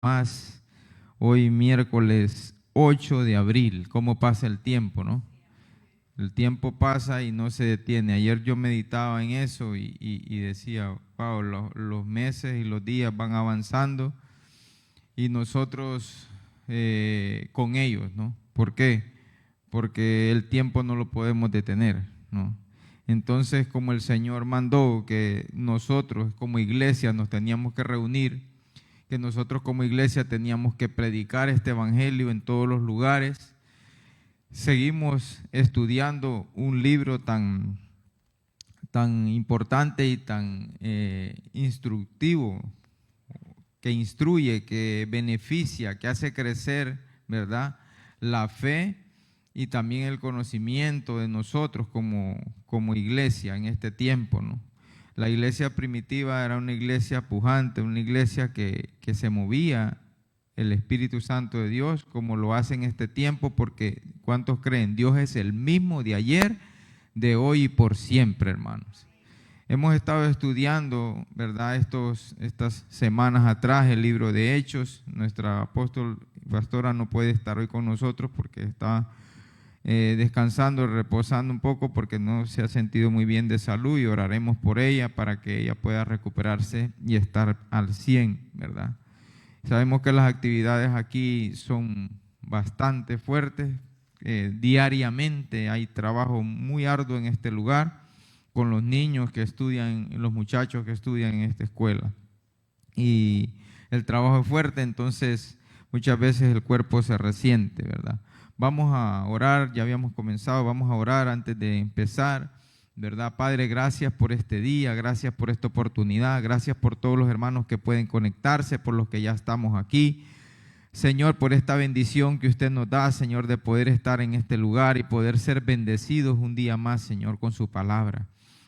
Más hoy miércoles 8 de abril, cómo pasa el tiempo, ¿no? El tiempo pasa y no se detiene. Ayer yo meditaba en eso y decía, wow, los meses y los días van avanzando y nosotros con ellos, ¿no? ¿Por qué? Porque el tiempo no lo podemos detener, ¿no? Entonces, como el Señor mandó que nosotros como iglesia nos teníamos que reunir, que nosotros como iglesia teníamos que predicar este evangelio en todos los lugares. Seguimos estudiando un libro tan importante y tan instructivo, que instruye, que beneficia, que hace crecer, ¿verdad?, la fe y también el conocimiento de nosotros como iglesia en este tiempo, ¿no? La iglesia primitiva era una iglesia pujante, una iglesia que se movía el Espíritu Santo de Dios como lo hace en este tiempo, porque ¿cuántos creen? Dios es el mismo de ayer, de hoy y por siempre, hermanos. Hemos estado estudiando, ¿verdad?, estas semanas atrás el libro de Hechos. Nuestra apóstol pastora no puede estar hoy con nosotros porque está descansando, reposando un poco porque no se ha sentido muy bien de salud, y oraremos por ella para que ella pueda recuperarse y estar al 100, ¿verdad? Sabemos que las actividades aquí son bastante fuertes. Diariamente hay trabajo muy arduo en este lugar con los niños que estudian, los muchachos que estudian en esta escuela. Y el trabajo es fuerte, entonces muchas veces el cuerpo se resiente, ¿verdad? Vamos a orar, ya habíamos comenzado, vamos a orar antes de empezar, ¿verdad? Padre, gracias por este día, gracias por esta oportunidad, gracias por todos los hermanos que pueden conectarse, por los que ya estamos aquí. Señor, por esta bendición que usted nos da, Señor, de poder estar en este lugar y poder ser bendecidos un día más, Señor, con su palabra.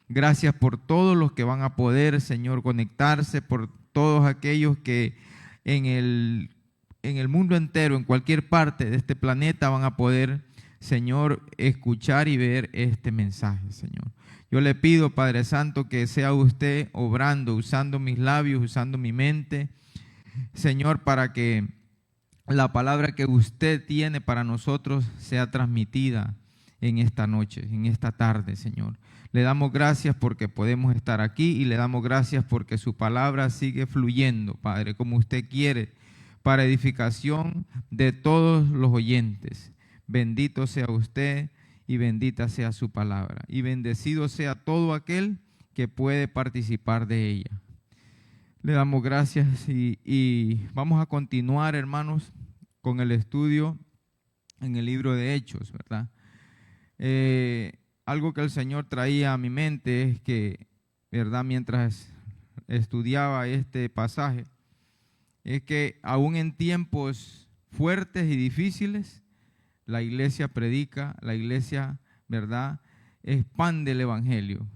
Gracias por todos los que van a poder, Señor, conectarse, por todos aquellos que en el mundo entero, en cualquier parte de este planeta, van a poder, Señor, escuchar y ver este mensaje, Señor. Yo le pido, Padre Santo, que sea usted obrando, usando mis labios, usando mi mente, Señor, para que la palabra que usted tiene para nosotros sea transmitida en esta noche, en esta tarde, Señor. Le damos gracias porque podemos estar aquí y le damos gracias porque su palabra sigue fluyendo, Padre, como usted quiere, para edificación de todos los oyentes. Bendito sea usted y bendita sea su palabra. Y bendecido sea todo aquel que puede participar de ella. Le damos gracias y vamos a continuar, hermanos, con el estudio en el libro de Hechos, ¿verdad? Algo que el Señor traía a mi mente es que, ¿verdad?, mientras estudiaba este pasaje, es que aún en tiempos fuertes y difíciles, la iglesia predica, la iglesia, ¿verdad?, expande el evangelio.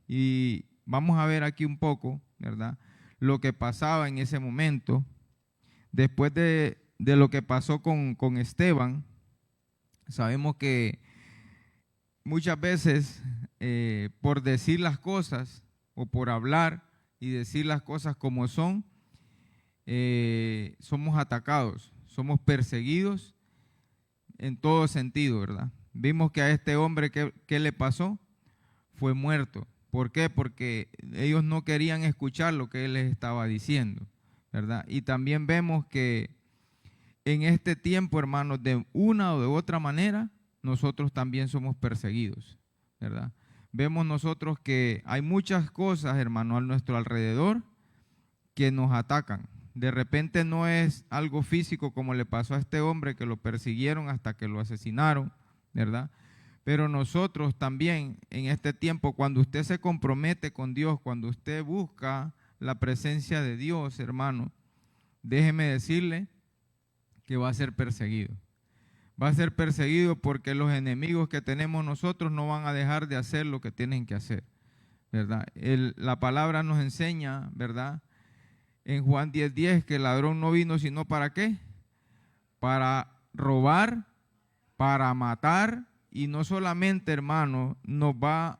Y vamos a ver aquí un poco, ¿verdad?, lo que pasaba en ese momento. Después de lo que pasó con Esteban, sabemos que muchas veces por decir las cosas o por hablar y decir las cosas como son, somos atacados, somos perseguidos en todo sentido, ¿verdad? Vimos que a este hombre, ¿qué le pasó? Fue muerto. ¿Por qué? Porque ellos no querían escuchar lo que él les estaba diciendo, ¿verdad? Y también vemos que en este tiempo, hermanos, de una o de otra manera, nosotros también somos perseguidos, ¿verdad? Vemos nosotros que hay muchas cosas, hermano, a nuestro alrededor que nos atacan. De repente no es algo físico como le pasó a este hombre que lo persiguieron hasta que lo asesinaron, ¿verdad? Pero nosotros también en este tiempo, cuando usted se compromete con Dios, cuando usted busca la presencia de Dios, hermano, déjeme decirle que va a ser perseguido. Va a ser perseguido porque los enemigos que tenemos nosotros no van a dejar de hacer lo que tienen que hacer, ¿verdad? La palabra nos enseña, ¿verdad?, en Juan 10:10, que el ladrón no vino sino ¿para qué? Para robar, para matar, y no solamente, hermano, nos van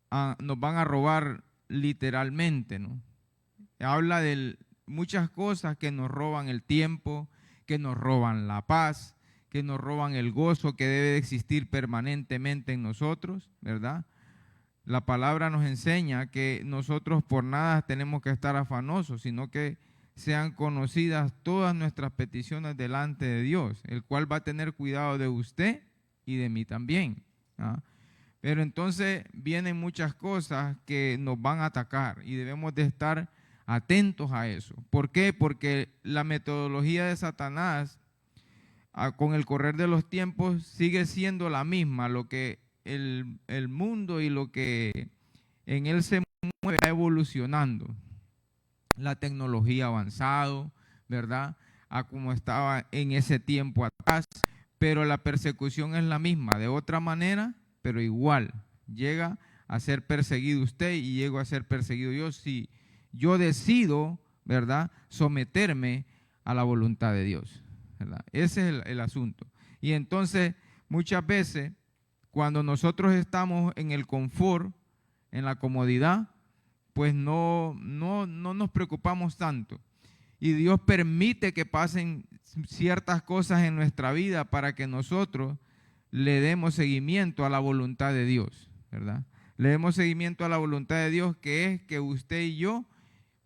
a robar literalmente, ¿no? Habla del muchas cosas que nos roban el tiempo, que nos roban la paz, que nos roban el gozo que debe de existir permanentemente en nosotros, ¿verdad? La palabra nos enseña que nosotros por nada tenemos que estar afanosos, sino que sean conocidas todas nuestras peticiones delante de Dios, el cual va a tener cuidado de usted y de mí también, ¿ah? Pero entonces vienen muchas cosas que nos van a atacar y debemos de estar atentos a eso. ¿Por qué? Porque la metodología de Satanás con el correr de los tiempos sigue siendo la misma, lo que el mundo y lo que en él se mueve va evolucionando. La tecnología ha avanzado, ¿verdad? A como estaba en ese tiempo atrás, pero la persecución es la misma, de otra manera, pero igual. Llega a ser perseguido usted y llego a ser perseguido yo si yo decido, ¿verdad?, someterme a la voluntad de Dios, ¿verdad? Ese es el asunto. Y entonces, muchas veces, cuando nosotros estamos en el confort, en la comodidad, pues no nos preocupamos tanto. Y Dios permite que pasen ciertas cosas en nuestra vida para que nosotros le demos seguimiento a la voluntad de Dios, ¿verdad? Le demos seguimiento a la voluntad de Dios, que es que usted y yo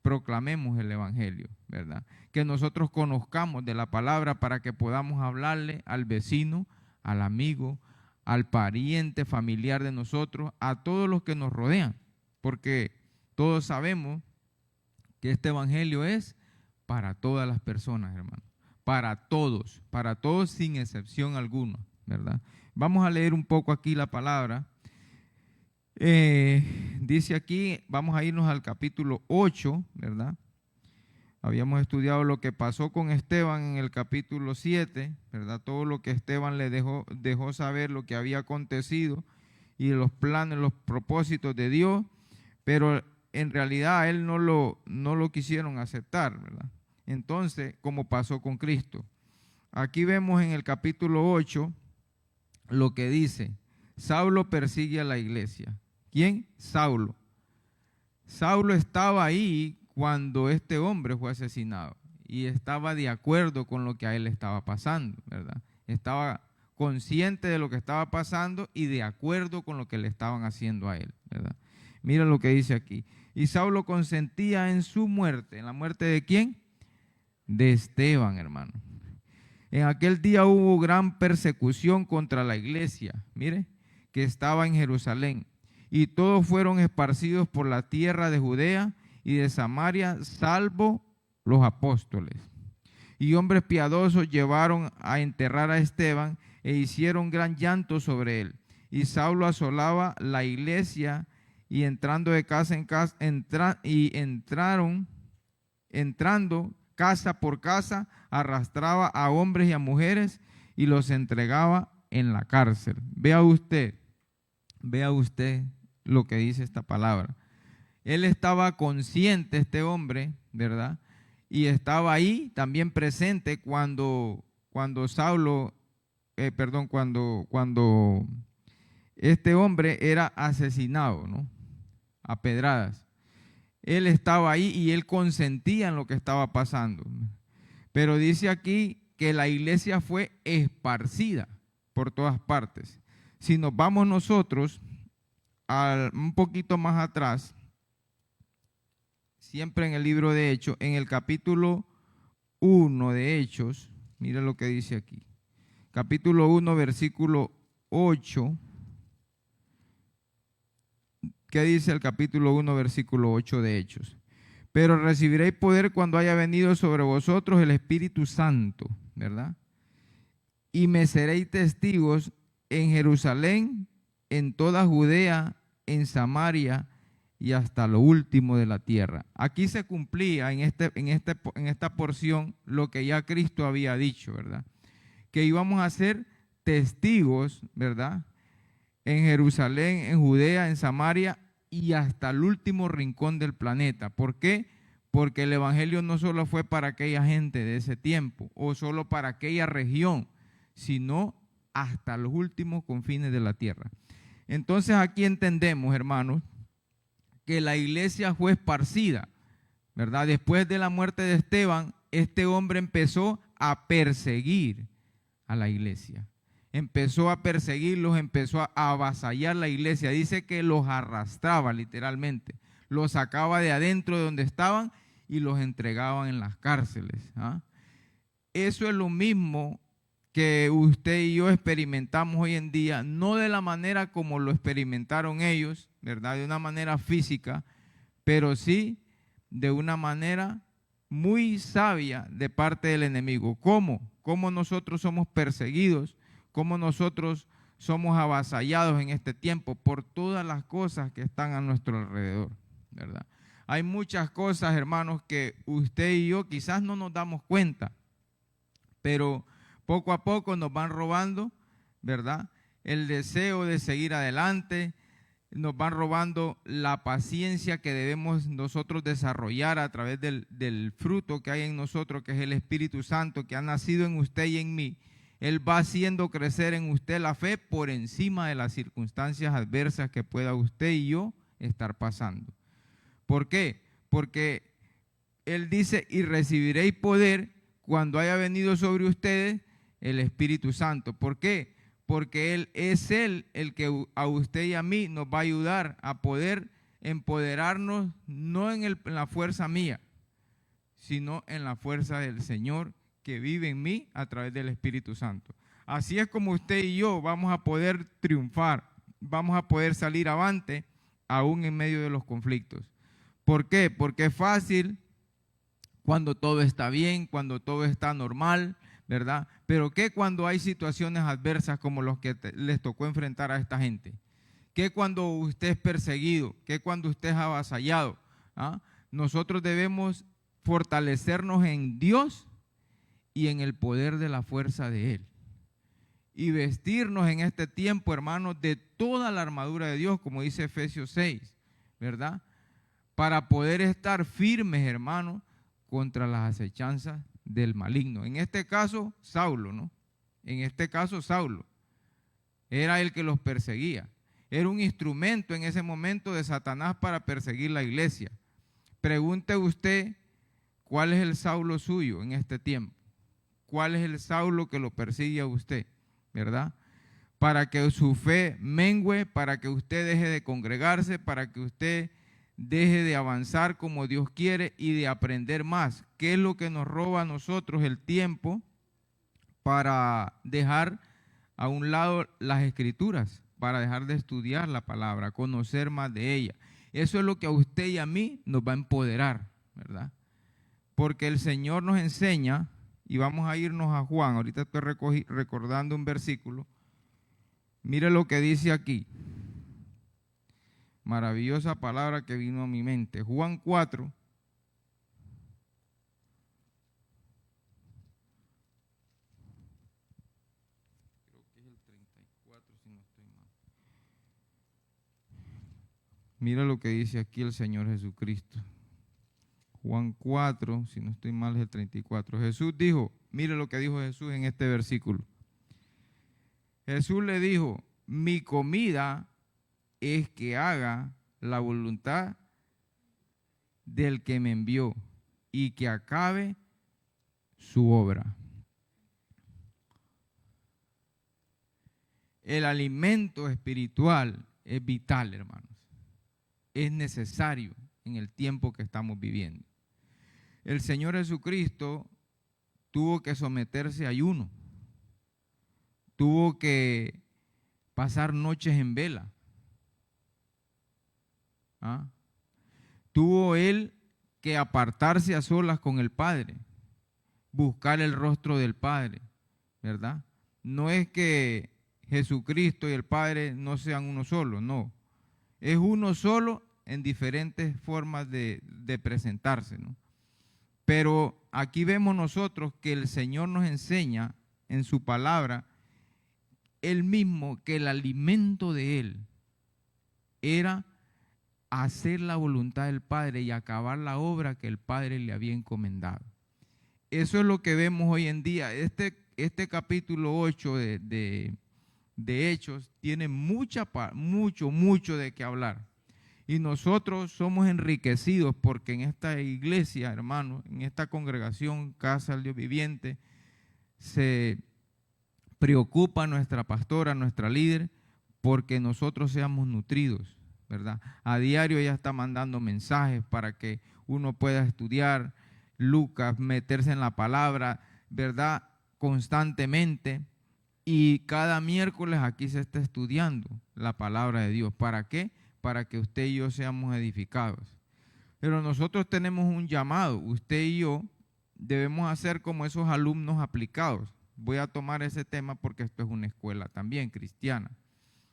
proclamemos el Evangelio, ¿verdad? Que nosotros conozcamos de la palabra para que podamos hablarle al vecino, al amigo, al pariente familiar de nosotros, a todos los que nos rodean, porque todos sabemos que este Evangelio es para todas las personas, hermano, para todos sin excepción alguna, ¿verdad? Vamos a leer un poco aquí la palabra. Dice aquí, vamos a irnos al capítulo 8, ¿verdad? Habíamos estudiado lo que pasó con Esteban en el capítulo 7, ¿verdad? Todo lo que Esteban le dejó saber lo que había acontecido y los planes, los propósitos de Dios, pero en realidad a él no lo quisieron aceptar, ¿verdad? Entonces, como pasó con Cristo. Aquí vemos en el capítulo 8 lo que dice: Saulo persigue a la iglesia. ¿Quién? Saulo. Saulo estaba ahí cuando este hombre fue asesinado y estaba de acuerdo con lo que a él estaba pasando, ¿verdad? Estaba consciente de lo que estaba pasando y de acuerdo con lo que le estaban haciendo a él, ¿verdad? Mira lo que dice aquí. Y Saulo consentía en su muerte. ¿En la muerte de quién? De Esteban, hermano. En aquel día hubo gran persecución contra la iglesia, mire, que estaba en Jerusalén. Y todos fueron esparcidos por la tierra de Judea y de Samaria, salvo los apóstoles. Y hombres piadosos llevaron a enterrar a Esteban e hicieron gran llanto sobre él. Y Saulo asolaba la iglesia y entrando de casa en casa, entrando casa por casa, arrastraba a hombres y a mujeres y los entregaba en la cárcel. Vea usted lo que dice esta palabra. Él estaba consciente, este hombre, ¿verdad? Y estaba ahí también presente cuando este hombre era asesinado, ¿no? A pedradas. Él estaba ahí y él consentía en lo que estaba pasando. Pero dice aquí que la iglesia fue esparcida por todas partes. Si nos vamos nosotros un poquito más atrás, siempre en el libro de Hechos, en el capítulo 1 de Hechos, mira lo que dice aquí. Capítulo 1, versículo 8. ¿Qué dice el capítulo 1, versículo 8 de Hechos? Pero recibiréis poder cuando haya venido sobre vosotros el Espíritu Santo, ¿verdad? Y me seréis testigos en Jerusalén, en toda Judea, en Samaria y hasta lo último de la tierra. Aquí se cumplía en esta porción lo que ya Cristo había dicho, ¿verdad? Que íbamos a ser testigos, ¿verdad? En Jerusalén, en Judea, en Samaria y hasta el último rincón del planeta. ¿Por qué? Porque el Evangelio no solo fue para aquella gente de ese tiempo o solo para aquella región, sino hasta los últimos confines de la tierra. Entonces aquí entendemos, hermanos, que la iglesia fue esparcida ¿verdad? Después de la muerte de Esteban, este hombre empezó a perseguir a la iglesia. Empezó a perseguirlos, empezó a avasallar la iglesia. Dice que los arrastraba literalmente. Los sacaba de adentro de donde estaban y los entregaban en las cárceles. ¿Ah? Eso es lo mismo que usted y yo experimentamos hoy en día, no de la manera como lo experimentaron ellos, ¿verdad? De una manera física, pero sí de una manera muy sabia de parte del enemigo. ¿Cómo? ¿Cómo nosotros somos perseguidos? ¿Cómo nosotros somos avasallados en este tiempo? Por todas las cosas que están a nuestro alrededor, ¿verdad? Hay muchas cosas, hermanos, que usted y yo quizás no nos damos cuenta, pero poco a poco nos van robando, ¿verdad? El deseo de seguir adelante, nos van robando la paciencia que debemos nosotros desarrollar a través del fruto que hay en nosotros, que es el Espíritu Santo, que ha nacido en usted y en mí. Él va haciendo crecer en usted la fe por encima de las circunstancias adversas que pueda usted y yo estar pasando. ¿Por qué? Porque Él dice, y recibiréis poder cuando haya venido sobre ustedes el Espíritu Santo. ¿Por qué? Porque Él es el que a usted y a mí nos va a ayudar a poder empoderarnos, no en la fuerza mía, sino en la fuerza del Señor que vive en mí a través del Espíritu Santo. Así es como usted y yo vamos a poder triunfar, vamos a poder salir avante aún en medio de los conflictos. ¿Por qué? Porque es fácil cuando todo está bien, cuando todo está normal, ¿verdad? Pero ¿qué cuando hay situaciones adversas como los que les tocó enfrentar a esta gente? ¿Qué cuando usted es perseguido? ¿Qué cuando usted es avasallado? ¿Ah? Nosotros debemos fortalecernos en Dios y en el poder de la fuerza de Él. Y vestirnos en este tiempo, hermanos, de toda la armadura de Dios, como dice Efesios 6, ¿verdad? Para poder estar firmes, hermanos, contra las acechanzas del maligno. En este caso, Saulo, ¿no? En este caso, Saulo era el que los perseguía. Era un instrumento en ese momento de Satanás para perseguir la iglesia. Pregunte usted, ¿cuál es el Saulo suyo en este tiempo? ¿Cuál es el Saulo que lo persigue a usted? ¿Verdad? Para que su fe mengüe, para que usted deje de congregarse, para que usted deje de avanzar como Dios quiere y de aprender más. ¿Qué es lo que nos roba a nosotros el tiempo para dejar a un lado las escrituras, para dejar de estudiar la palabra, conocer más de ella? Eso es lo que a usted y a mí nos va a empoderar, ¿verdad? Porque el Señor nos enseña, y vamos a irnos a Juan, ahorita estoy recordando un versículo. Mire lo que dice aquí. Maravillosa palabra que vino a mi mente. Juan 4. Creo que es el 34, si no estoy mal. Mira lo que dice aquí el Señor Jesucristo. Juan 4, si no estoy mal, es el 34. Jesús dijo, mire lo que dijo Jesús en este versículo. Jesús le dijo, mi comida es que haga la voluntad del que me envió y que acabe su obra. El alimento espiritual es vital, hermanos. Es necesario en el tiempo que estamos viviendo. El Señor Jesucristo tuvo que someterse a ayuno. Tuvo que pasar noches en vela. ¿Ah? Tuvo él que apartarse a solas con el Padre, buscar el rostro del Padre, ¿verdad? No es que Jesucristo y el Padre no sean uno solo, no. Es uno solo en diferentes formas de presentarse, ¿no? Pero aquí vemos nosotros que el Señor nos enseña en su palabra, Él mismo, que el alimento de Él era hacer la voluntad del Padre y acabar la obra que el Padre le había encomendado. Eso es lo que vemos hoy en día. Este capítulo 8 de Hechos tiene mucho de qué hablar. Y nosotros somos enriquecidos porque en esta iglesia, hermano, en esta congregación, Casa del Dios Viviente, se preocupa nuestra pastora, nuestra líder, porque nosotros seamos nutridos, ¿verdad? A diario ella está mandando mensajes para que uno pueda estudiar Lucas, meterse en la palabra, ¿verdad? Constantemente. Y cada miércoles aquí se está estudiando la palabra de Dios. ¿Para qué? Para que usted y yo seamos edificados. Pero nosotros tenemos un llamado. Usted y yo debemos hacer como esos alumnos aplicados. Voy a tomar ese tema porque esto es una escuela también cristiana.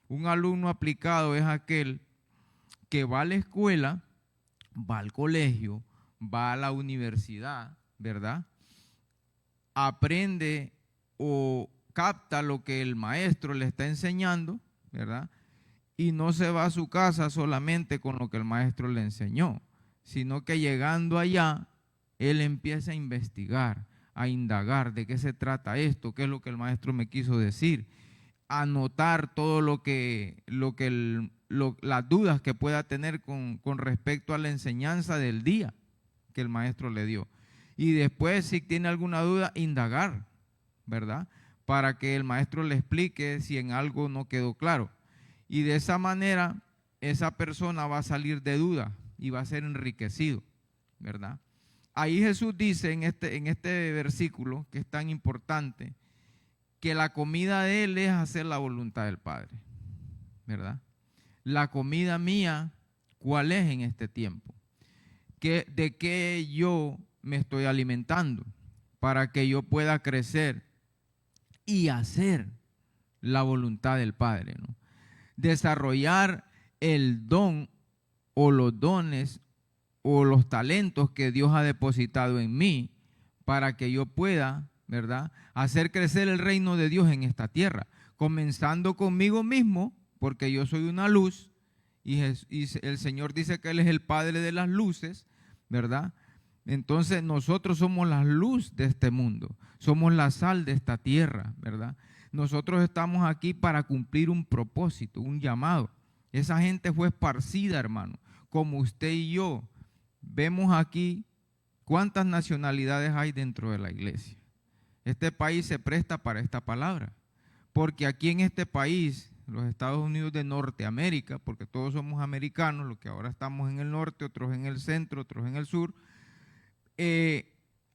Un alumno aplicado es aquel que va a la escuela, va al colegio, va a la universidad, ¿verdad? Aprende o capta lo que el maestro le está enseñando, ¿verdad? Y no se va a su casa solamente con lo que el maestro le enseñó, sino que llegando allá, él empieza a investigar, a indagar de qué se trata esto, qué es lo que el maestro me quiso decir, a anotar todo las dudas que pueda tener con respecto a la enseñanza del día que el maestro le dio. Y después, si tiene alguna duda, indagar, ¿verdad? Para que el maestro le explique si en algo no quedó claro. Y de esa manera, esa persona va a salir de duda y va a ser enriquecido, ¿verdad? Ahí Jesús dice en este versículo, que es tan importante, que la comida de Él es hacer la voluntad del Padre, ¿verdad? La comida mía, ¿cuál es en este tiempo? ¿De qué yo me estoy alimentando para que yo pueda crecer y hacer la voluntad del Padre, ¿no? Desarrollar el don o los dones o los talentos que Dios ha depositado en mí para que yo pueda, ¿verdad?, hacer crecer el reino de Dios en esta tierra, comenzando conmigo mismo, porque yo soy una luz y el Señor dice que Él es el Padre de las luces, ¿verdad? Entonces nosotros somos la luz de este mundo, somos la sal de esta tierra, ¿verdad? Nosotros estamos aquí para cumplir un propósito, un llamado. Esa gente fue esparcida, hermano, como usted y yo. Vemos aquí cuántas nacionalidades hay dentro de la iglesia. Este país se presta para esta palabra, porque aquí en este país, los Estados Unidos de Norteamérica, porque todos somos americanos, los que ahora estamos en el norte, otros en el centro, otros en el sur,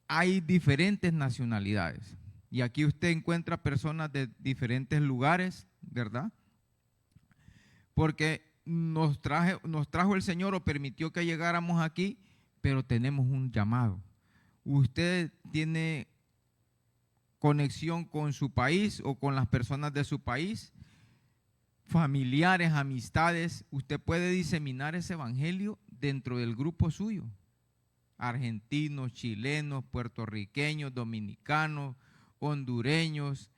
hay diferentes nacionalidades. Y aquí usted encuentra personas de diferentes lugares, ¿verdad? Porque nos trajo el Señor o permitió que llegáramos aquí, pero tenemos un llamado. Usted tiene conexión con su país o con las personas de su país, familiares, amistades. Usted puede diseminar ese evangelio dentro del grupo suyo. Argentinos, chilenos, puertorriqueños, dominicanos, hondureños,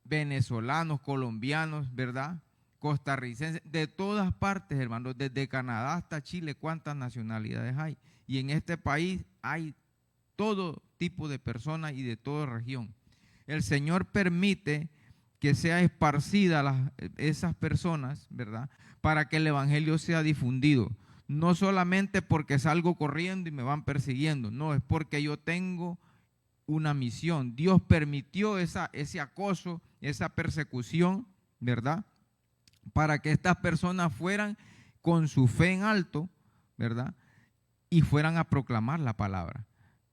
venezolanos, colombianos, ¿verdad? Costarricenses, de todas partes, hermanos, desde Canadá hasta Chile, ¿cuántas nacionalidades hay? Y en este país hay todo tipo de personas y de toda región. El Señor permite que sea esparcida esas personas, ¿verdad? Para que el evangelio sea difundido. No solamente porque salgo corriendo y me van persiguiendo, no, es porque yo tengo una misión. Dios permitió ese acoso, esa persecución, ¿verdad? Para que estas personas fueran con su fe en alto, ¿verdad? Y fueran a proclamar la palabra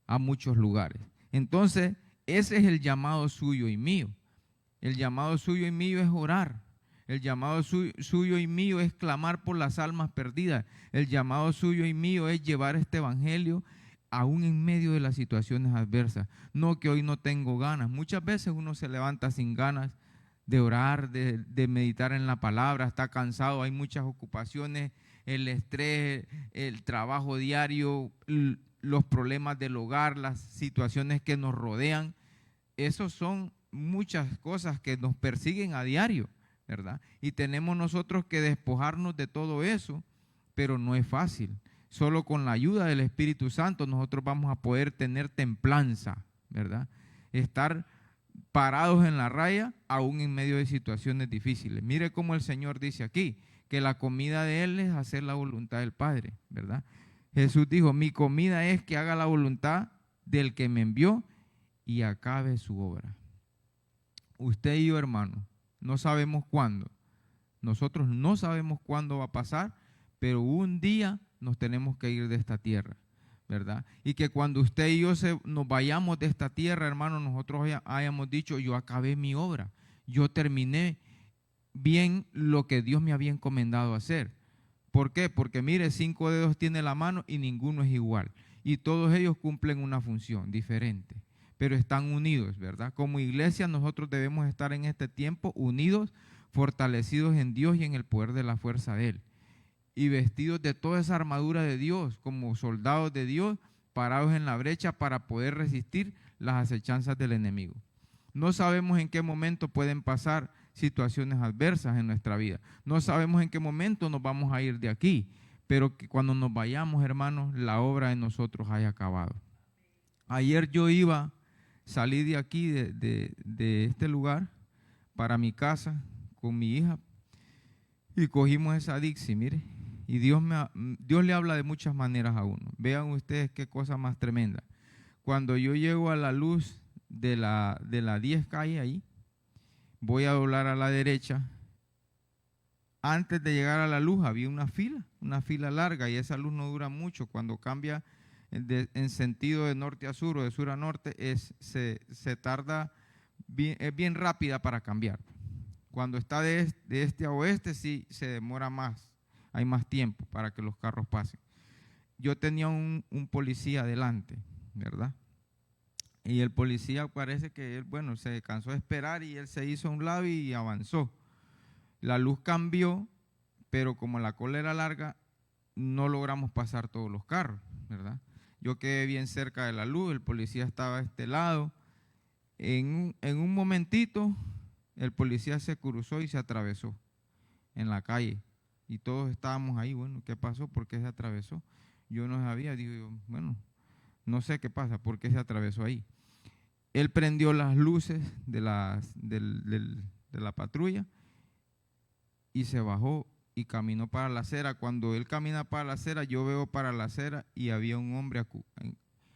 a muchos lugares. Entonces, ese es el llamado suyo y mío. El llamado suyo y mío es orar. El llamado suyo y mío es clamar por las almas perdidas. El llamado suyo y mío es llevar este evangelio aún en medio de las situaciones adversas. No que hoy no tengo ganas. Muchas veces uno se levanta sin ganas de orar, de meditar en la palabra, está cansado, hay muchas ocupaciones, el estrés, el trabajo diario, los problemas del hogar, las situaciones que nos rodean. Esos son muchas cosas que nos persiguen a diario, ¿verdad? Y tenemos nosotros que despojarnos de todo eso, pero no es fácil. Solo con la ayuda del Espíritu Santo nosotros vamos a poder tener templanza, ¿verdad? Estar parados en la raya aún en medio de situaciones difíciles. Mire cómo el Señor dice aquí, que la comida de Él es hacer la voluntad del Padre, ¿verdad? Jesús dijo, mi comida es que haga la voluntad del que me envió y acabe su obra. Usted y yo, hermano, no sabemos cuándo. Nosotros no sabemos cuándo va a pasar, pero un día nos tenemos que ir de esta tierra, ¿verdad? Y que cuando usted y yo nos vayamos de esta tierra, hermano, nosotros hayamos dicho, yo acabé mi obra, yo terminé bien lo que Dios me había encomendado hacer. ¿Por qué? Porque mire, 5 dedos tiene la mano y ninguno es igual. Y todos ellos cumplen una función diferente, pero están unidos, ¿verdad? Como iglesia nosotros debemos estar en este tiempo unidos, fortalecidos en Dios y en el poder de la fuerza de Él. Y vestidos de toda esa armadura de Dios, como soldados de Dios, parados en la brecha para poder resistir las acechanzas del enemigo. No sabemos en qué momento pueden pasar situaciones adversas en nuestra vida. No sabemos en qué momento nos vamos a ir de aquí, pero que cuando nos vayamos, hermanos, la obra de nosotros haya acabado. Ayer yo salí de aquí, de este lugar, para mi casa con mi hija y cogimos esa Dixie, mire. Y Dios le habla de muchas maneras a uno. Vean ustedes qué cosa más tremenda. Cuando yo llego a la luz de la 10 calle ahí, voy a doblar a la derecha. Antes de llegar a la luz había una fila larga, y esa luz no dura mucho. Cuando cambia en sentido de norte a sur o de sur a norte, se tarda, es bien rápida para cambiar. Cuando está de este a oeste, sí se demora más, hay más tiempo para que los carros pasen. Yo tenía un policía adelante, ¿verdad? Y el policía parece que él, bueno, se cansó de esperar y él se hizo a un lado y avanzó. La luz cambió, pero como la cola era larga, no logramos pasar todos los carros, ¿verdad? Yo quedé bien cerca de la luz, el policía estaba a este lado. En un momentito, el policía se cruzó y se atravesó en la calle. Y todos estábamos ahí, bueno, ¿qué pasó? ¿Por qué se atravesó? Yo no sabía, digo yo, bueno, no sé qué pasa, ¿por qué se atravesó ahí? Él prendió las luces de la patrulla y se bajó y caminó para la acera. Cuando él camina para la acera, yo veo para la acera y había un hombre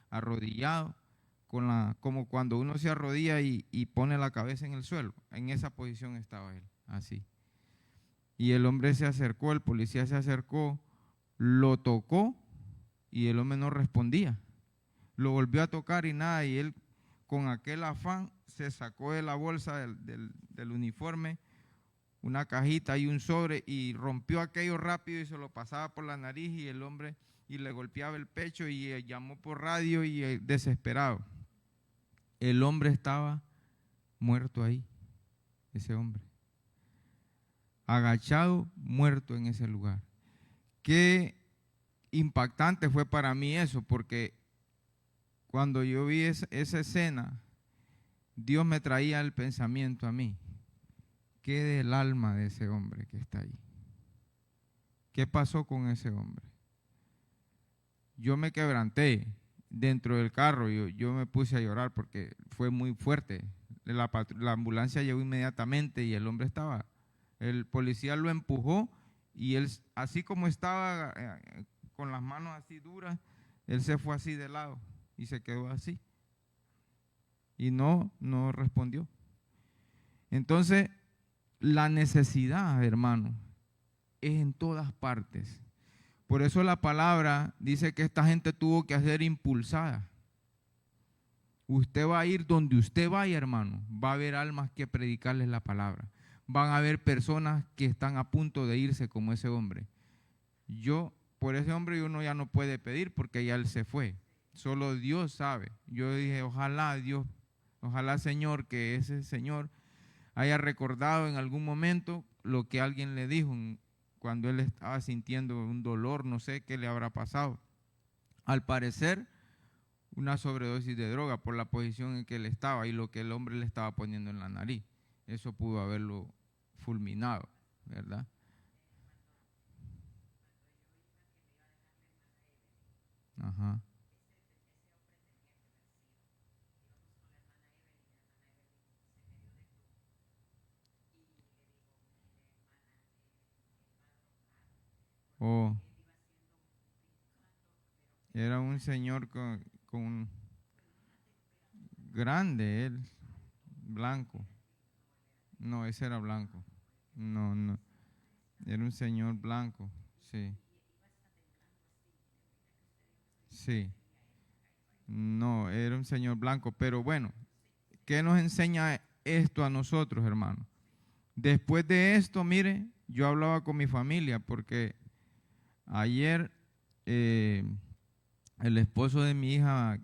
arrodillado, como cuando uno se arrodilla y pone la cabeza en el suelo. En esa posición estaba él, así. Y el hombre se acercó, el policía se acercó, lo tocó y el hombre no respondía. Lo volvió a tocar y nada, y él con aquel afán se sacó de la bolsa del uniforme una cajita y un sobre y rompió aquello rápido y se lo pasaba por la nariz, y el hombre y le golpeaba el pecho y llamó por radio y desesperado. El hombre estaba muerto ahí, ese hombre, agachado, muerto en ese lugar. Qué impactante fue para mí eso, porque cuando yo vi esa escena, Dios me traía el pensamiento a mí, ¿qué del alma de ese hombre que está ahí? ¿Qué pasó con ese hombre? Yo me quebranté dentro del carro, yo me puse a llorar porque fue muy fuerte. La ambulancia llegó inmediatamente y el hombre el policía lo empujó y él, así como estaba con las manos así duras, él se fue así de lado y se quedó así. Y no respondió. Entonces, la necesidad, hermano, es en todas partes. Por eso la palabra dice que esta gente tuvo que ser impulsada. Usted va a ir donde usted vaya, hermano. Va a haber almas que predicarles la palabra. Van a haber personas que están a punto de irse como ese hombre. Por ese hombre uno ya no puede pedir porque ya él se fue. Solo Dios sabe. Yo dije, ojalá Señor, que ese Señor haya recordado en algún momento lo que alguien le dijo cuando él estaba sintiendo un dolor, no sé qué le habrá pasado. Al parecer, una sobredosis de droga por la posición en que él estaba y lo que el hombre le estaba poniendo en la nariz. Eso pudo haberlo fulminado, ¿verdad? Ajá. Oh, era un señor con grande, él, blanco. No, ese era blanco. No, no. Era un señor blanco. Sí, sí. No, era un señor blanco. Pero bueno, ¿qué nos enseña esto a nosotros, hermano? Después de esto, mire, yo hablaba con mi familia porque ayer eh, el esposo de mi hija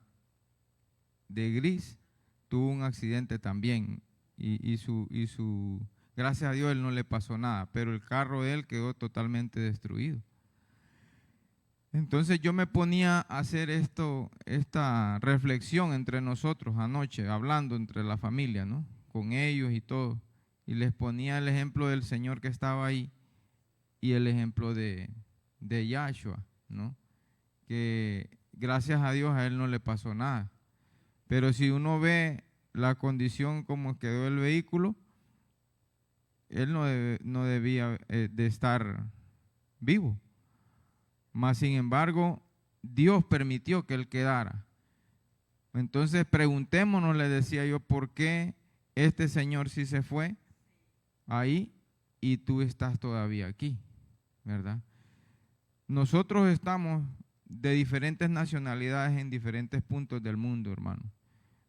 de Gris tuvo un accidente también gracias a Dios él no le pasó nada, pero el carro de él quedó totalmente destruido. Entonces yo me ponía a hacer esta reflexión entre nosotros anoche, hablando entre la familia, ¿no? Con ellos y todo. Y les ponía el ejemplo del Señor que estaba ahí y el ejemplo de Yahshua, ¿no? Que gracias a Dios a él no le pasó nada. Pero si uno ve la condición como quedó el vehículo, él no debía de estar vivo. Mas, sin embargo, Dios permitió que él quedara. Entonces, preguntémonos, le decía yo, ¿por qué este señor sí se fue ahí y tú estás todavía aquí? ¿Verdad? Nosotros estamos de diferentes nacionalidades en diferentes puntos del mundo, hermano,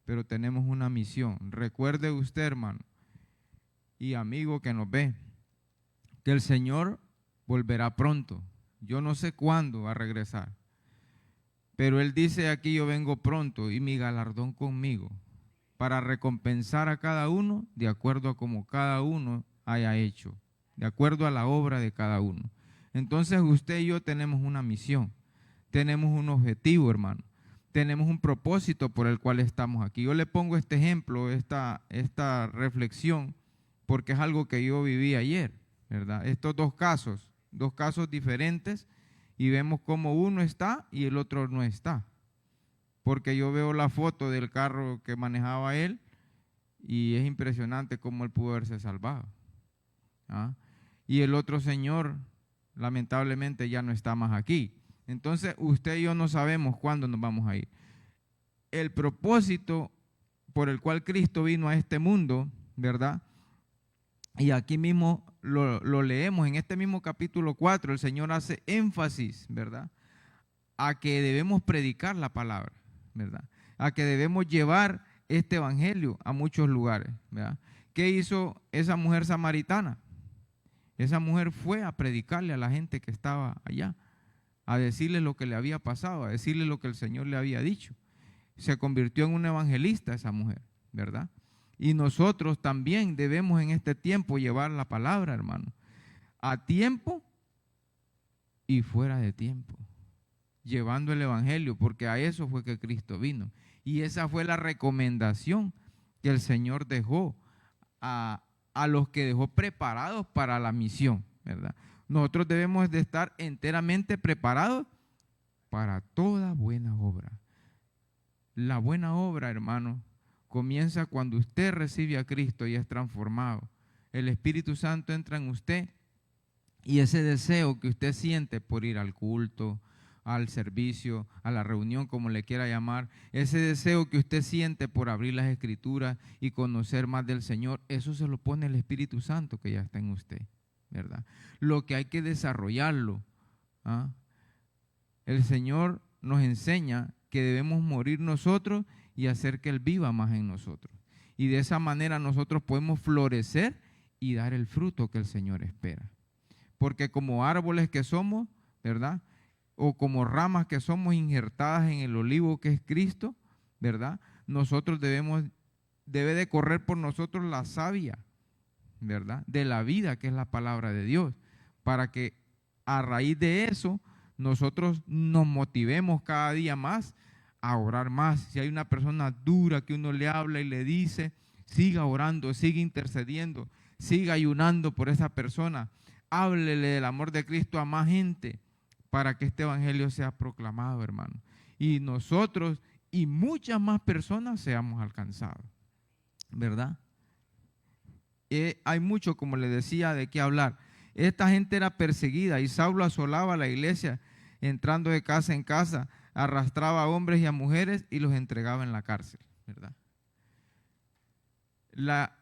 pero tenemos una misión. Recuerde usted, hermano, y amigo que nos ve, que el Señor volverá pronto. Yo no sé cuándo va a regresar, pero Él dice aquí, yo vengo pronto y mi galardón conmigo para recompensar a cada uno de acuerdo a como cada uno haya hecho, de acuerdo a la obra de cada uno. Entonces usted y yo tenemos una misión, tenemos un objetivo, hermano, tenemos un propósito por el cual estamos aquí. Yo le pongo este ejemplo, esta reflexión, porque es algo que yo viví ayer, ¿verdad? Estos dos casos diferentes, y vemos cómo uno está y el otro no está. Porque yo veo la foto del carro que manejaba él y es impresionante cómo él pudo haberse salvado. ¿Ah? Y el otro señor, lamentablemente, ya no está más aquí. Entonces, usted y yo no sabemos cuándo nos vamos a ir. El propósito por el cual Cristo vino a este mundo, ¿verdad? Y aquí mismo lo leemos, en este mismo capítulo 4, el Señor hace énfasis, ¿verdad? A que debemos predicar la palabra, ¿verdad? A que debemos llevar este evangelio a muchos lugares, ¿verdad? ¿Qué hizo esa mujer samaritana? Esa mujer fue a predicarle a la gente que estaba allá, a decirle lo que le había pasado, a decirle lo que el Señor le había dicho. Se convirtió en una evangelista esa mujer, ¿verdad? Y nosotros también debemos en este tiempo llevar la palabra, hermano, a tiempo y fuera de tiempo, llevando el evangelio, porque a eso fue que Cristo vino. Y esa fue la recomendación que el Señor dejó a los que dejó preparados para la misión, ¿verdad? Nosotros debemos de estar enteramente preparados para toda buena obra. La buena obra, hermano, comienza cuando usted recibe a Cristo y es transformado. El Espíritu Santo entra en usted y ese deseo que usted siente por ir al culto, al servicio, a la reunión, como le quiera llamar, ese deseo que usted siente por abrir las Escrituras y conocer más del Señor, eso se lo pone el Espíritu Santo que ya está en usted, ¿verdad? Lo que hay que desarrollarlo. ¿Ah? El Señor nos enseña que debemos morir nosotros y hacer que Él viva más en nosotros. Y de esa manera nosotros podemos florecer y dar el fruto que el Señor espera. Porque como árboles que somos, ¿verdad? O como ramas que somos injertadas en el olivo que es Cristo, ¿verdad? Nosotros debe de correr por nosotros la savia, ¿verdad? De la vida que es la palabra de Dios, para que a raíz de eso nosotros nos motivemos cada día más a orar más. Si hay una persona dura que uno le habla y le dice, siga orando, siga intercediendo, siga ayunando por esa persona, háblele del amor de Cristo a más gente para que este evangelio sea proclamado, hermano. Y nosotros y muchas más personas seamos alcanzados, ¿verdad? Hay mucho, como le decía, de qué hablar. Esta gente era perseguida y Saulo asolaba la iglesia, entrando de casa en casa, arrastraba a hombres y a mujeres y los entregaba en la cárcel, ¿verdad?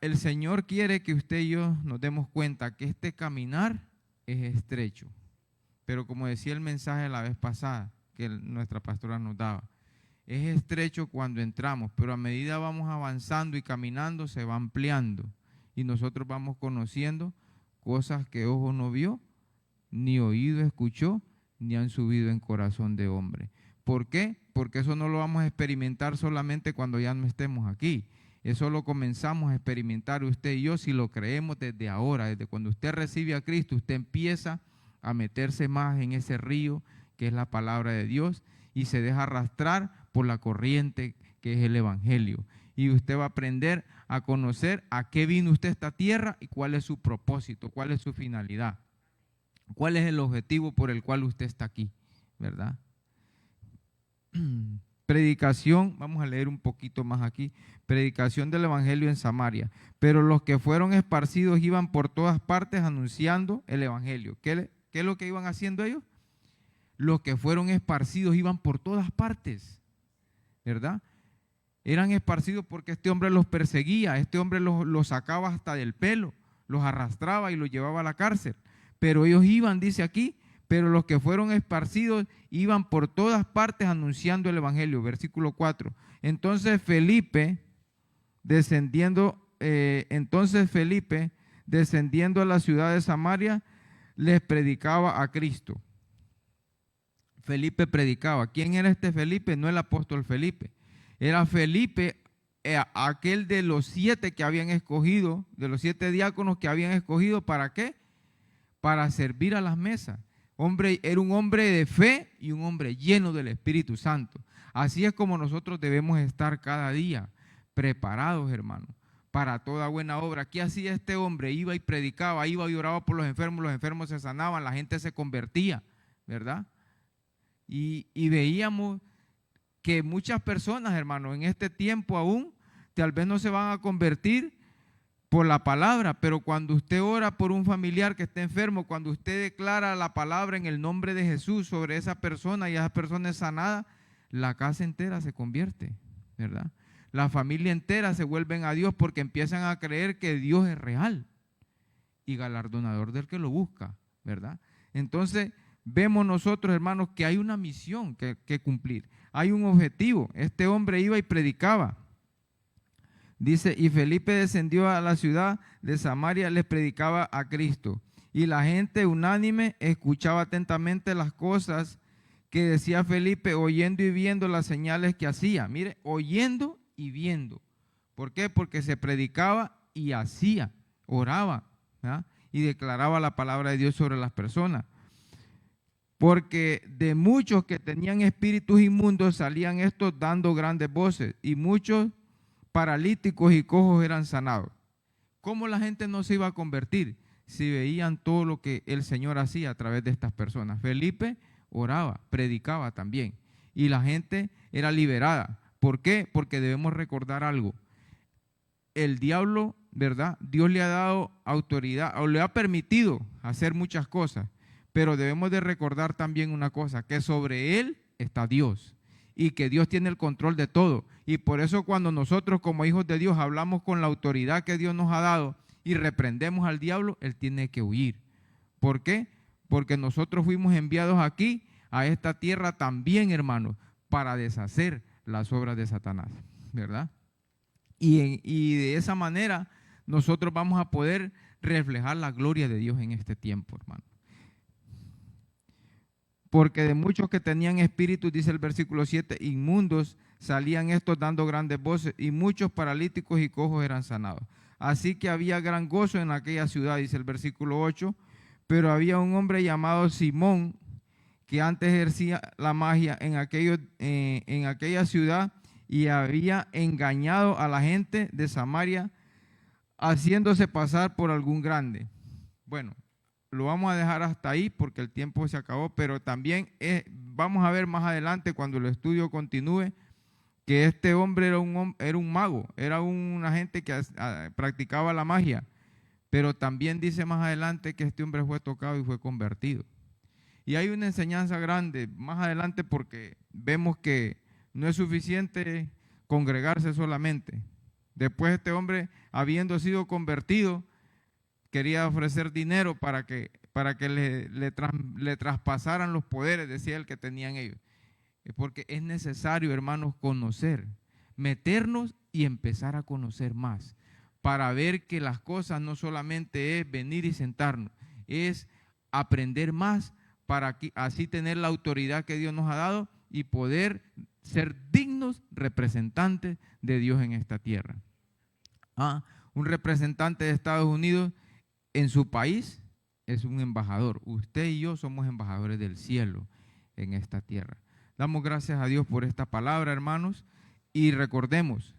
El Señor quiere que usted y yo nos demos cuenta que este caminar es estrecho. Pero como decía el mensaje la vez pasada que nuestra pastora nos daba, es estrecho cuando entramos, pero a medida vamos avanzando y caminando se va ampliando. Y nosotros vamos conociendo cosas que ojo no vio, ni oído escuchó, ni han subido en corazón de hombre. ¿Por qué? Porque eso no lo vamos a experimentar solamente cuando ya no estemos aquí. Eso lo comenzamos a experimentar usted y yo si lo creemos desde ahora. Desde cuando usted recibe a Cristo, usted empieza a meterse más en ese río que es la palabra de Dios y se deja arrastrar por la corriente que es el Evangelio. Y usted va a aprender a conocer a qué vino usted a esta tierra y cuál es su propósito, cuál es su finalidad, cuál es el objetivo por el cual usted está aquí, ¿verdad? Predicación, vamos a leer un poquito más aquí, predicación del Evangelio en Samaria. Pero los que fueron esparcidos iban por todas partes anunciando el Evangelio. ¿Qué es lo que iban haciendo ellos? Los que fueron esparcidos iban por todas partes, ¿verdad? Eran esparcidos porque este hombre los perseguía, este hombre los sacaba hasta del pelo, los arrastraba y los llevaba a la cárcel. Pero ellos iban, dice aquí, pero los que fueron esparcidos iban por todas partes anunciando el Evangelio. Versículo 4. Entonces Felipe, descendiendo a la ciudad de Samaria, les predicaba a Cristo. Felipe predicaba. ¿Quién era este Felipe? No el apóstol Felipe. Era Felipe, aquel de los 7 que habían escogido, de los 7 diáconos que habían escogido. ¿Para qué? Para servir a las mesas. Era un hombre de fe y un hombre lleno del Espíritu Santo. Así es como nosotros debemos estar cada día, preparados, hermanos, para toda buena obra. ¿Qué hacía este hombre? Iba y predicaba, iba y oraba por los enfermos se sanaban, la gente se convertía, ¿verdad? Y veíamos que muchas personas, hermanos, en este tiempo aún, tal vez no se van a convertir por la palabra, pero cuando usted ora por un familiar que esté enfermo, cuando usted declara la palabra en el nombre de Jesús sobre esa persona y esa persona es sanada, la casa entera se convierte, ¿verdad? La familia entera se vuelven a Dios porque empiezan a creer que Dios es real y galardonador del que lo busca, ¿verdad? Entonces vemos nosotros, hermanos, que hay una misión que cumplir, hay un objetivo. Este hombre iba y predicaba. Dice, y Felipe descendió a la ciudad de Samaria, les predicaba a Cristo. Y la gente unánime escuchaba atentamente las cosas que decía Felipe, oyendo y viendo las señales que hacía. Mire, oyendo y viendo. ¿Por qué? Porque se predicaba y hacía, oraba, ¿verdad? Y declaraba la palabra de Dios sobre las personas. Porque de muchos que tenían espíritus inmundos salían estos dando grandes voces, y muchos paralíticos y cojos eran sanados. ¿Cómo la gente no se iba a convertir si veían todo lo que el Señor hacía a través de estas personas? Felipe oraba, predicaba también, y la gente era liberada. ¿Por qué? Porque debemos recordar algo. El diablo, ¿verdad? Dios le ha dado autoridad, o le ha permitido hacer muchas cosas, pero debemos de recordar también una cosa, que sobre él está Dios. Y que Dios tiene el control de todo. Y por eso cuando nosotros como hijos de Dios hablamos con la autoridad que Dios nos ha dado y reprendemos al diablo, él tiene que huir. ¿Por qué? Porque nosotros fuimos enviados aquí, a esta tierra también, hermanos, para deshacer las obras de Satanás, ¿verdad? Y de esa manera nosotros vamos a poder reflejar la gloria de Dios en este tiempo, hermano. Porque de muchos que tenían espíritus, dice el versículo 7, inmundos, salían estos dando grandes voces, y muchos paralíticos y cojos eran sanados. Así que había gran gozo en aquella ciudad, dice el versículo 8, pero había un hombre llamado Simón, que antes ejercía la magia en aquella ciudad, y había engañado a la gente de Samaria, haciéndose pasar por algún grande. Bueno, lo vamos a dejar hasta ahí porque el tiempo se acabó, pero también vamos a ver más adelante cuando el estudio continúe que este hombre era un mago, era una gente que practicaba la magia, Pero también dice más adelante que este hombre fue tocado y fue convertido. Y hay una enseñanza grande más adelante porque vemos que no es suficiente congregarse solamente. Después este hombre, habiendo sido convertido, quería ofrecer dinero para que le traspasaran los poderes, decía el que tenían ellos. Porque es necesario, hermanos, conocer, meternos y empezar a conocer más, para ver que las cosas no solamente es venir y sentarnos, es aprender más para así tener la autoridad que Dios nos ha dado y poder ser dignos representantes de Dios en esta tierra. Un representante de Estados Unidos en su país es un embajador. Usted y yo somos embajadores del cielo en esta tierra. Damos gracias a Dios por esta palabra, hermanos, y recordemos,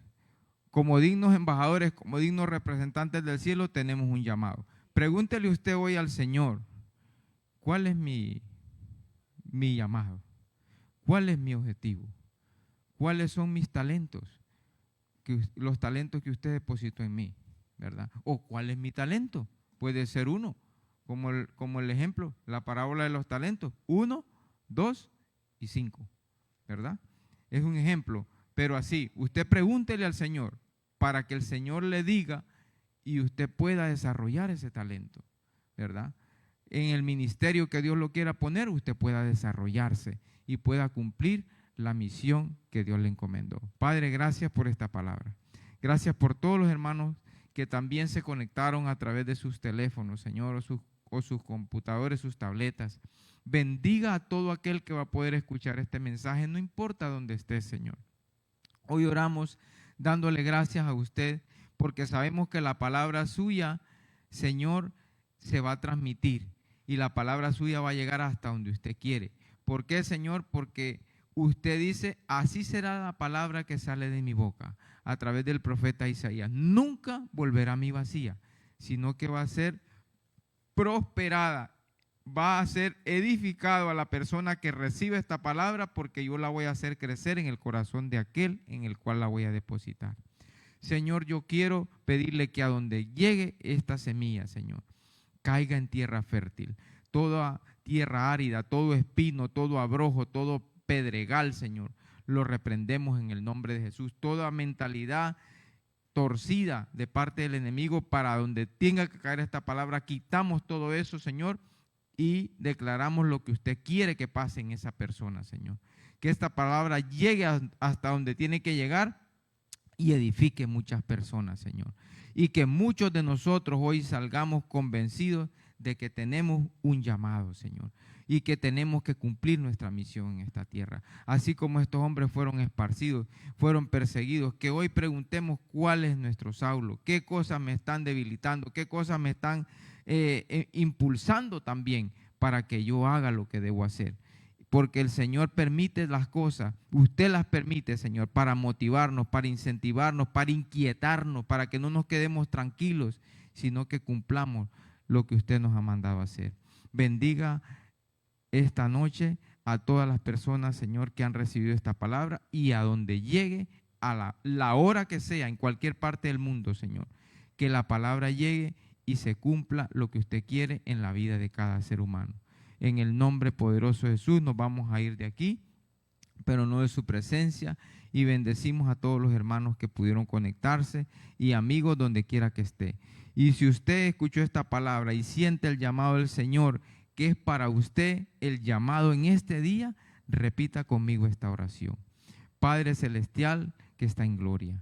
como dignos embajadores, como dignos representantes del cielo, tenemos un llamado. Pregúntele usted hoy al Señor, ¿cuál es mi llamado? ¿Cuál es mi objetivo? ¿Cuáles son mis talentos? Los talentos que usted depositó en mí, ¿verdad? ¿O cuál es mi talento? Puede ser uno, como el ejemplo, la parábola de los talentos, 1, 2 y 5, ¿verdad? Es un ejemplo, pero así, usted pregúntele al Señor para que el Señor le diga y usted pueda desarrollar ese talento, ¿verdad? En el ministerio que Dios lo quiera poner, usted pueda desarrollarse y pueda cumplir la misión que Dios le encomendó. Padre, gracias por esta palabra. Gracias por todos los hermanos que también se conectaron a través de sus teléfonos, Señor, o sus computadores, sus tabletas. Bendiga a todo aquel que va a poder escuchar este mensaje, no importa dónde esté, Señor. Hoy oramos dándole gracias a usted porque sabemos que la palabra suya, Señor, se va a transmitir y la palabra suya va a llegar hasta donde usted quiere. ¿Por qué, Señor? Porque usted dice, así será la palabra que sale de mi boca a través del profeta Isaías. Nunca volverá a mí vacía, sino que va a ser prosperada, va a ser edificado a la persona que recibe esta palabra, porque yo la voy a hacer crecer en el corazón de aquel en el cual la voy a depositar. Señor, yo quiero pedirle que a donde llegue esta semilla, Señor, caiga en tierra fértil. Toda tierra árida, todo espino, todo abrojo, todo pedregal, Señor, lo reprendemos en el nombre de Jesús. Toda mentalidad torcida de parte del enemigo, para donde tenga que caer esta palabra, quitamos todo eso, Señor, y declaramos lo que usted quiere que pase en esa persona, Señor. Que esta palabra llegue hasta donde tiene que llegar y edifique muchas personas, Señor. Y que muchos de nosotros hoy salgamos convencidos de que tenemos un llamado, Señor, y que tenemos que cumplir nuestra misión en esta tierra. Así como estos hombres fueron esparcidos, fueron perseguidos, que hoy preguntemos cuál es nuestro Saulo, qué cosas me están debilitando, qué cosas me están impulsando también para que yo haga lo que debo hacer. Porque el Señor permite las cosas, usted las permite, Señor, para motivarnos, para incentivarnos, para inquietarnos, para que no nos quedemos tranquilos, sino que cumplamos lo que usted nos ha mandado hacer. Bendiga esta noche a todas las personas, Señor, que han recibido esta palabra, y a donde llegue, a la hora que sea, en cualquier parte del mundo, Señor, que la palabra llegue y se cumpla lo que usted quiere en la vida de cada ser humano. En el nombre poderoso de Jesús nos vamos a ir de aquí, pero no de su presencia, y bendecimos a todos los hermanos que pudieron conectarse y amigos donde quiera que esté. Y si usted escuchó esta palabra y siente el llamado del Señor, que es para usted el llamado en este día, repita conmigo esta oración. Padre celestial que está en gloria,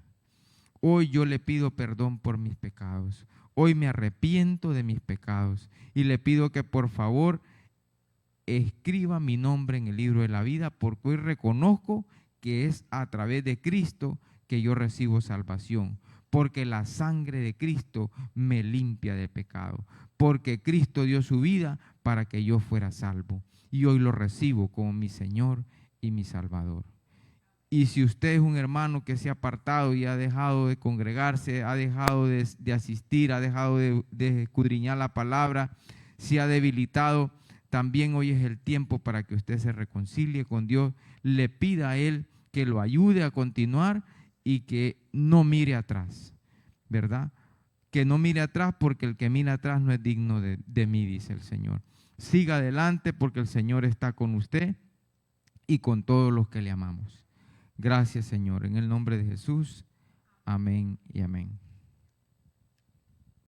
hoy yo le pido perdón por mis pecados. Hoy me arrepiento de mis pecados y le pido que por favor escriba mi nombre en el libro de la vida, porque hoy reconozco que es a través de Cristo que yo recibo salvación, porque la sangre de Cristo me limpia de pecado, porque Cristo dio su vida para que yo fuera salvo, y hoy lo recibo como mi Señor y mi Salvador. Y si usted es un hermano que se ha apartado y ha dejado de congregarse, ha dejado de asistir, ha dejado de escudriñar la palabra, se ha debilitado, también hoy es el tiempo para que usted se reconcilie con Dios, le pida a Él que lo ayude a continuar y que no mire atrás, ¿verdad? que no mire atrás, porque el que mira atrás no es digno de mí, dice el Señor. Siga adelante, porque el Señor está con usted y con todos los que le amamos. Gracias, Señor. En el nombre de Jesús. Amén y amén.